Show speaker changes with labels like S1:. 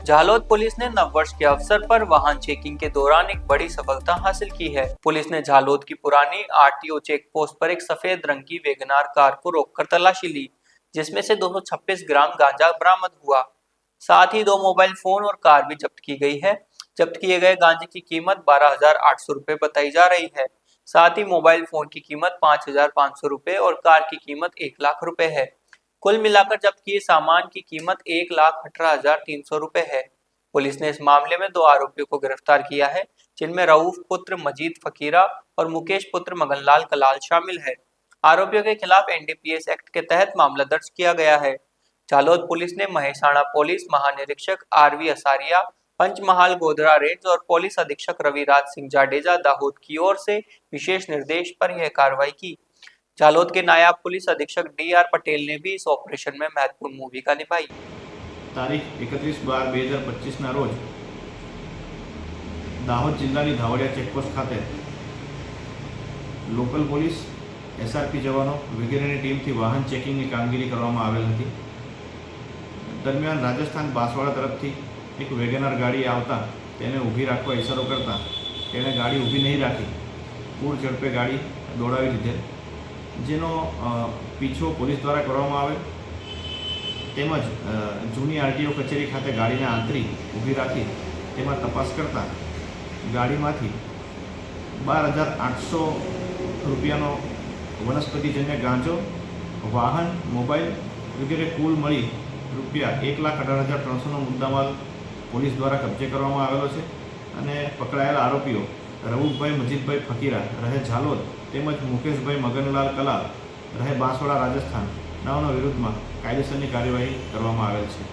S1: Jhalod police ने नववर्ष के अवसर पर वाहन चेकिंग के दौरान एक बड़ी सफलता हासिल की है। पुलिस ने झालोद की पुरानी आरटीओ चेक पोस्ट पर एक सफेद रंग की वेगनार कार को रोककर तलाशी ली, जिसमें से 226 ग्राम गांजा बरामद हुआ। साथ ही 2 मोबाइल फोन और कार भी जब्त की गई है। जब्त किए गए गांजे की कीमत 12,800 रुपए बताई जा रही है। साथ ही मोबाइल फोन की कीमत 5,500 रुपए और कार की कीमत 1 लाख रुपए है। कुल मिलाकर जब्त किए सामान की कीमत 1,18,300 रुपए है। पुलिस ने इस मामले में 2 आरोपियों को गिरफ्तार किया है, जिनमें रऊफ पुत्र मजीद फकीरा और मुकेश पुत्र मगनलाल कलाल शामिल है। आरोपियों के खिलाफ एनडीपीएस एक्ट के तहत मामला दर्ज किया गया है। झालोद पुलिस ने महेसाणा पुलिस महानिरीक्षक आरवी असारिया, पंचमहाल गोधरा रेंज और पुलिस अधीक्षक रविराज सिंह जाडेजा दाहोद की ओर से विशेष निर्देश पर यह कार्रवाई की। झालोद के नायब पुलिस अधीक्षक डी.आर. पटेल ने भी इस ऑपरेशन में महत्वपूर्ण भूमिका निभाई।
S2: तारीख 31/12/2025 रोज दाहोद जिल्लाની ધાવડિયા ચેકપોસ્ટ ખાતે લોકલ પોલીસ, એસઆરપી જવાનો વગેરેની ટીમથી વાહન ચેકિંગની કામગીરી કરવામાં આવેલ હતી। દરમિયાન રાજસ્થાન બાંસવાડા તરફથી એક વેગેનાર ગાડી આવતા તેને ઊભી રાખવા ઇશારો કરતા તેણે ગાડી ઊભી નહીં રાખી પૂર ઝડપે ગાડી દોડાવી લીધેલ, જેનો પીછો પોલીસ દ્વારા કરવામાં આવેલ। તેમજ જૂની આરટીઓ કચેરી ખાતે ગાડીને આંતરી ઊભી રાખી તેમાં તપાસ કરતા ગાડીમાંથી 12,800 રૂપિયાનો વનસ્પતિજન્ય ગાંજો, વાહન, મોબાઈલ વગેરે કુલ મળી રૂપિયા 1,18,300નો મુદ્દામાલ પોલીસ દ્વારા કબજે કરવામાં આવેલો છે અને પકડાયેલા આરોપીઓ રઉફભાઈ મજીદભાઈ ફકીરા રહે ઝાલોદ તેમજ મુકેશભાઈ મગનલાલ કલાલ રહે બાંસવાડા રાજસ્થાન નાઓના વિરુદ્ધમાં કાયદેસરની કાર્યવાહી કરવામાં આવેલ છે।